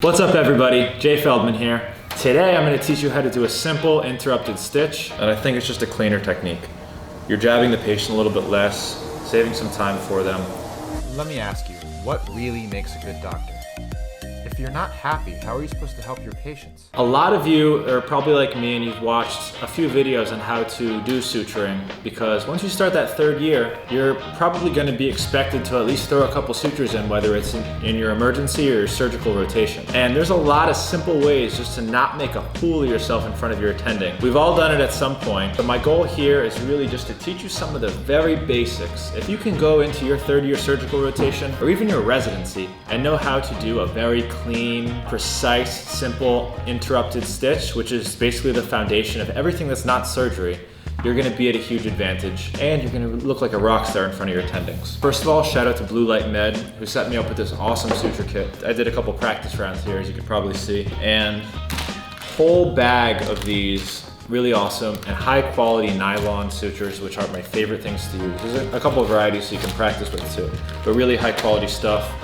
What's up everybody, Jay Feldman here. Today I'm going to teach you how to do a simple interrupted stitch, and I think it's just a cleaner technique. You're jabbing the patient a little bit less, saving some time for them. Let me ask you, what really makes a good doctor? If you're not happy, how are you supposed to help your patients? A lot of you are probably like me and you've watched a few videos on how to do suturing, because once you start that third year, you're probably going to be expected to at least throw a couple sutures in, whether it's in your emergency or your surgical rotation. And there's a lot of simple ways just to not make a fool of yourself in front of your attending. We've all done it at some point, but my goal here is really just to teach you some of the very basics. If you can go into your third year surgical rotation or even your residency and know how to do a very clean, precise, simple interrupted stitch, which is basically the foundation of everything that's not surgery, you're gonna be at a huge advantage and you're gonna look like a rock star in front of your attendings. First of all, shout out to Blue Light Med, who set me up with this awesome suture kit. I did a couple practice rounds here, as you can probably see, and whole bag of these really awesome and high quality nylon sutures, which are my favorite things to use. There's a couple of varieties so you can practice with too, but really high quality stuff.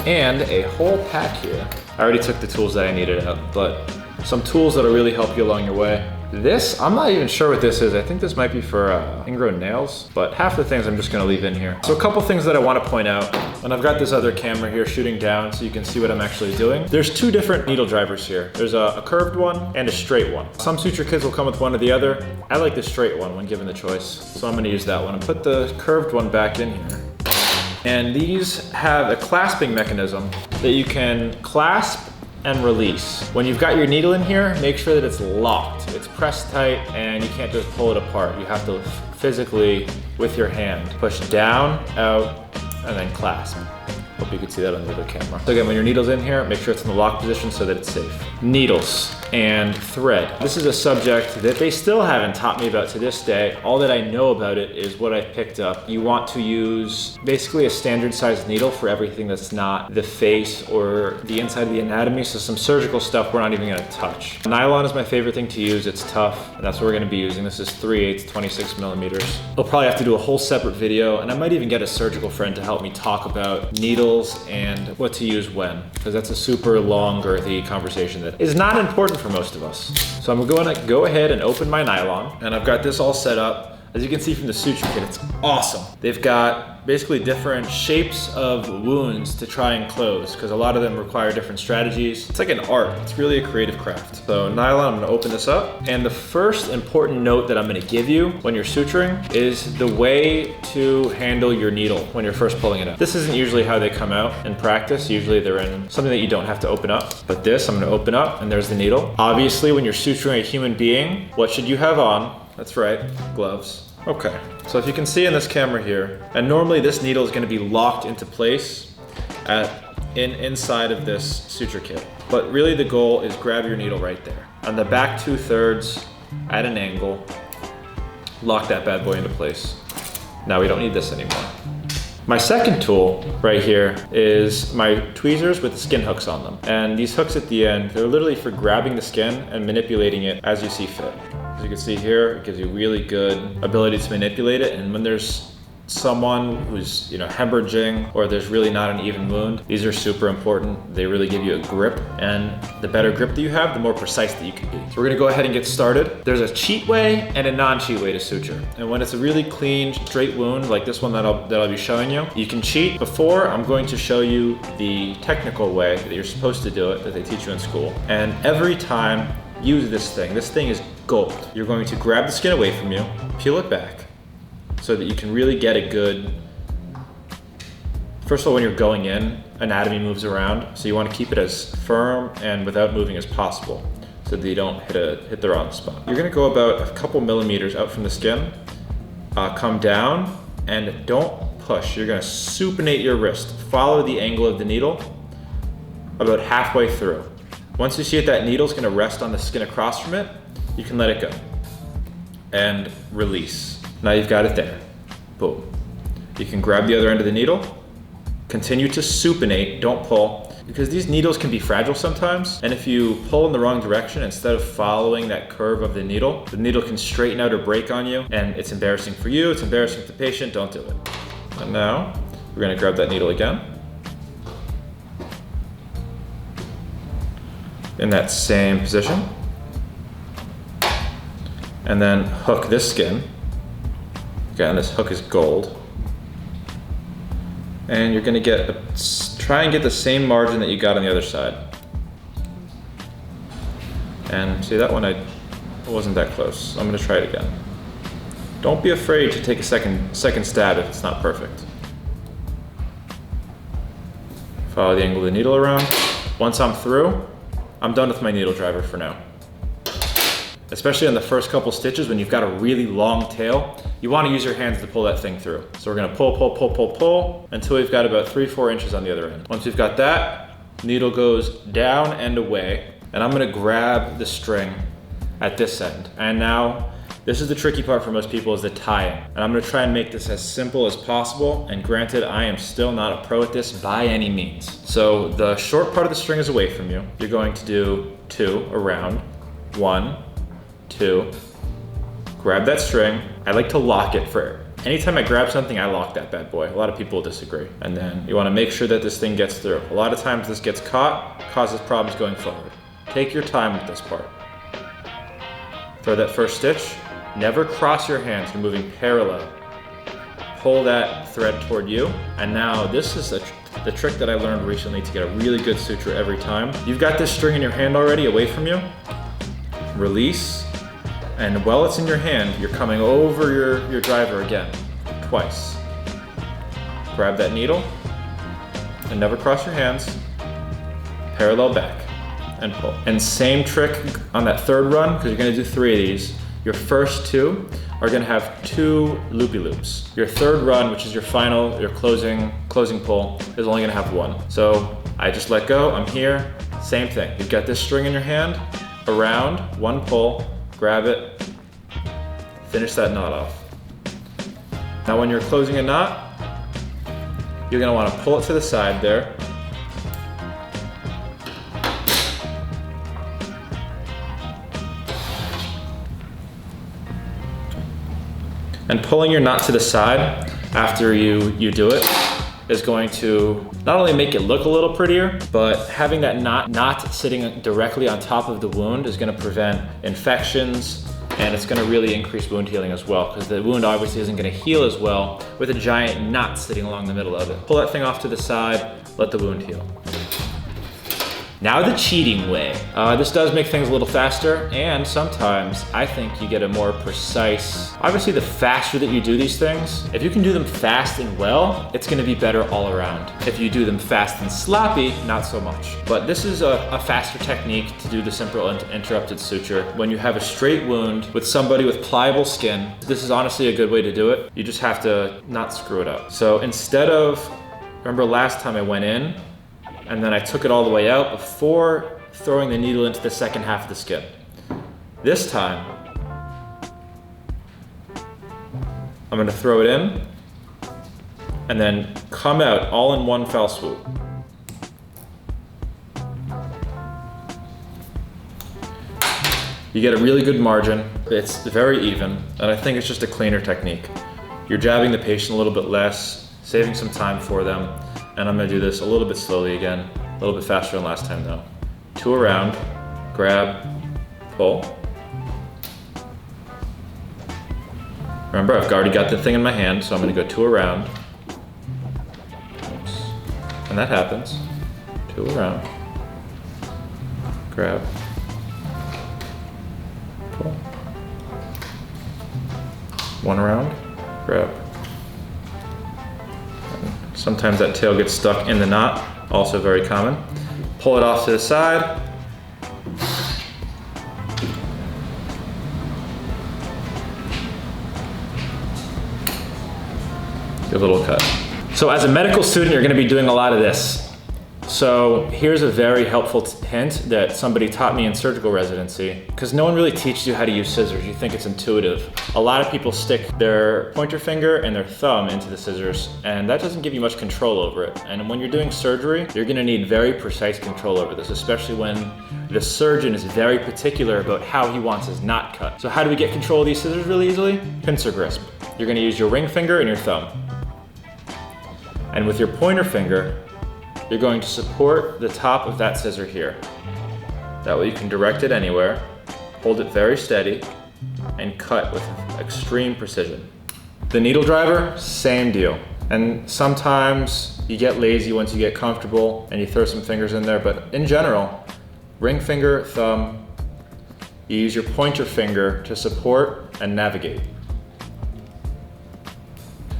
And a whole pack here. I already took the tools that I needed out, but some tools that'll really help you along your way. This, I'm not even sure what this is. I think this might be for ingrown nails, but half the things I'm just gonna leave in here. So a couple things that I wanna point out, and I've got this other camera here shooting down so you can see what I'm actually doing. There's two different needle drivers here. There's a curved one and a straight one. Some suture kits will come with one or the other. I like the straight one when given the choice, so I'm gonna use that one and put the curved one back in here. And these have a clasping mechanism that you can clasp and release. When you've got your needle in here, make sure that it's locked. It's pressed tight and you can't just pull it apart. You have to physically, with your hand, push down, out, and then clasp. Hope you can see that on the other camera. So again, when your needle's in here, make sure it's in the lock position so that it's safe. Needles and thread. This is a subject that they still haven't taught me about to this day. All that I know about it is what I picked up. You want to use basically a standard sized needle for everything that's not the face or the inside of the anatomy. So some surgical stuff we're not even gonna touch. Nylon is my favorite thing to use. It's tough, and that's what we're gonna be using. This is 3/8 26 millimeters. I'll probably have to do a whole separate video, and I might even get a surgical friend to help me talk about needles and what to use when, because that's a super long, girthy conversation that is not important for most of us. So I'm gonna go ahead and open my nylon, and I've got this all set up. As you can see from the suture kit, it's awesome. They've got basically different shapes of wounds to try and close, because a lot of them require different strategies. It's like an art. It's really a creative craft. So nylon, I'm gonna open this up. And the first important note that I'm gonna give you when you're suturing is the way to handle your needle when you're first pulling it out. This isn't usually how they come out in practice. Usually they're in something that you don't have to open up. But this, I'm gonna open up and there's the needle. Obviously, when you're suturing a human being, what should you have on? That's right, gloves. Okay, so if you can see in this camera here, and normally this needle is gonna be locked into place inside of this suture kit. But really the goal is grab your needle right there. On the back 2/3 at an angle, lock that bad boy into place. Now we don't need this anymore. My second tool right here is my tweezers with the skin hooks on them. And these hooks at the end, they're literally for grabbing the skin and manipulating it as you see fit. As you can see here, it gives you really good ability to manipulate it. And when there's someone who's hemorrhaging or there's really not an even wound, these are super important. They really give you a grip, and the better grip that you have, the more precise that you can be. So we're gonna go ahead and get started. There's a cheat way and a non-cheat way to suture. And when it's a really clean, straight wound, like this one that I'll be showing you, you can cheat. Before, I'm going to show you the technical way that you're supposed to do it, that they teach you in school. And every time, use this thing. This thing is gold. You're going to grab the skin away from you, peel it back, so that you can really get a good, first of all, when you're going in, anatomy moves around, so you want to keep it as firm and without moving as possible, so that you don't hit the wrong spot. You're gonna go about a couple millimeters out from the skin, come down, and don't push. You're gonna supinate your wrist. Follow the angle of the needle about halfway through. Once you see that needle's gonna rest on the skin across from it, you can let it go and release. Now you've got it there. Boom. You can grab the other end of the needle, continue to supinate, don't pull, because these needles can be fragile sometimes, and if you pull in the wrong direction instead of following that curve of the needle can straighten out or break on you, and it's embarrassing for you, it's embarrassing for the patient, don't do it. And now, we're gonna grab that needle again, in that same position. And then hook this skin. Again, this hook is gold. And you're gonna try and get the same margin that you got on the other side. And see, that one I wasn't that close. I'm gonna try it again. Don't be afraid to take a second stab if it's not perfect. Follow the angle of the needle around. Once I'm through, I'm done with my needle driver for now. Especially on the first couple stitches when you've got a really long tail, you want to use your hands to pull that thing through. So we're gonna pull until we've got about 3-4 inches on the other end. Once we've got that, needle goes down and away, and I'm gonna grab the string at this end. And now, this is the tricky part for most people, is the tying. And I'm gonna try and make this as simple as possible. And granted, I am still not a pro at this by any means. So the short part of the string is away from you. You're going to do 2 around, 1, 2, grab that string. I like to lock it for, anytime I grab something, I lock that bad boy. A lot of people disagree. And then you wanna make sure that this thing gets through. A lot of times this gets caught, causes problems going forward. Take your time with this part. Throw that first stitch. Never cross your hands, you're moving parallel. Pull that thread toward you. And now this is the trick that I learned recently to get a really good suture every time. You've got this string in your hand already away from you. Release. And while it's in your hand, you're coming over your driver again, twice. Grab that needle and never cross your hands. Parallel back and pull. And same trick on that third run, because you're gonna do 3 of these. Your first 2 are gonna have 2 loopy loops. Your third run, which is your final, your closing pull, is only gonna have 1. So I just let go, I'm here, same thing. You've got this string in your hand, around, 1 pull, grab it, finish that knot off. Now when you're closing a knot, you're gonna wanna pull it to the side there. And pulling your knot to the side after you do it is going to not only make it look a little prettier, but having that knot sitting directly on top of the wound is gonna prevent infections, and it's gonna really increase wound healing as well, because the wound obviously isn't gonna heal as well with a giant knot sitting along the middle of it. Pull that thing off to the side, let the wound heal. Now the cheating way. This does make things a little faster, and sometimes I think you get a more precise, obviously the faster that you do these things, if you can do them fast and well, it's gonna be better all around. If you do them fast and sloppy, not so much. But this is a faster technique to do the simple interrupted suture. When you have a straight wound with somebody with pliable skin, this is honestly a good way to do it. You just have to not screw it up. So instead of, remember last time I went in, and then I took it all the way out before throwing the needle into the second half of the skin. This time, I'm gonna throw it in and then come out all in one fell swoop. You get a really good margin. It's very even, and I think it's just a cleaner technique. You're jabbing the patient a little bit less, saving some time for them. And I'm gonna do this a little bit slowly again, a little bit faster than last time though. 2 around, grab, pull. Remember, I've already got the thing in my hand, so I'm gonna go 2 around. Oops. And that happens. 2 around, grab, pull. 1 around, grab. Sometimes that tail gets stuck in the knot, also very common. Pull it off to the side. Give a little cut. So as a medical student, you're gonna be doing a lot of this. So here's a very helpful hint that somebody taught me in surgical residency, because no one really teaches you how to use scissors. You think it's intuitive. A lot of people stick their pointer finger and their thumb into the scissors, and that doesn't give you much control over it. And when you're doing surgery, you're gonna need very precise control over this, especially when the surgeon is very particular about how he wants his knot cut. So how do we get control of these scissors really easily? Pincer grasp. You're gonna use your ring finger and your thumb. And with your pointer finger, you're going to support the top of that scissor here. That way you can direct it anywhere, hold it very steady, and cut with extreme precision. The needle driver, same deal. And sometimes you get lazy once you get comfortable and you throw some fingers in there, but in general, ring finger, thumb, you use your pointer finger to support and navigate.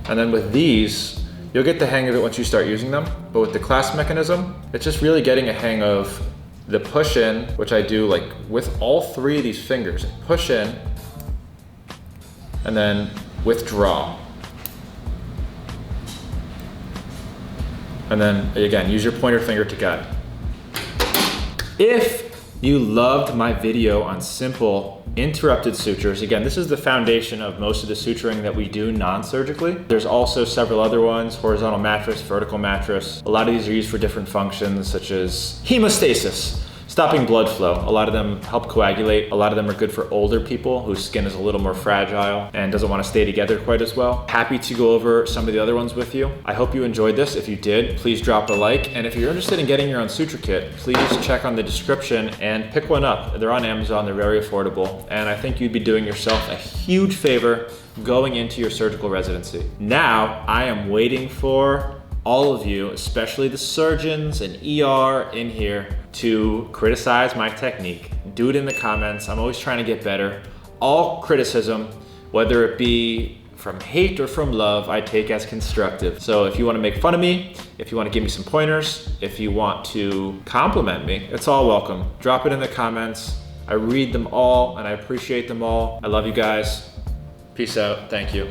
And then with these, you'll get the hang of it once you start using them. But with the clasp mechanism, it's just really getting a hang of the push in, which I do like with all three of these fingers. Push in, and then withdraw. And then again, use your pointer finger to guide. If you loved my video on simple interrupted sutures, again, this is the foundation of most of the suturing that we do non-surgically. There's also several other ones, horizontal mattress, vertical mattress. A lot of these are used for different functions such as hemostasis, stopping blood flow. A lot of them help coagulate. A lot of them are good for older people whose skin is a little more fragile and doesn't want to stay together quite as well. Happy to go over some of the other ones with you. I hope you enjoyed this. If you did, please drop a like. And if you're interested in getting your own suture kit, please check on the description and pick one up. They're on Amazon, they're very affordable. And I think you'd be doing yourself a huge favor going into your surgical residency. Now, I am waiting for all of you, especially the surgeons and ER in here, to criticize my technique. Do it in the comments. I'm always trying to get better. All criticism, whether it be from hate or from love, I take as constructive. So if you want to make fun of me, if you want to give me some pointers, if you want to compliment me, it's all welcome. Drop it in the comments. I read them all and I appreciate them all. I love you guys. Peace out. Thank you.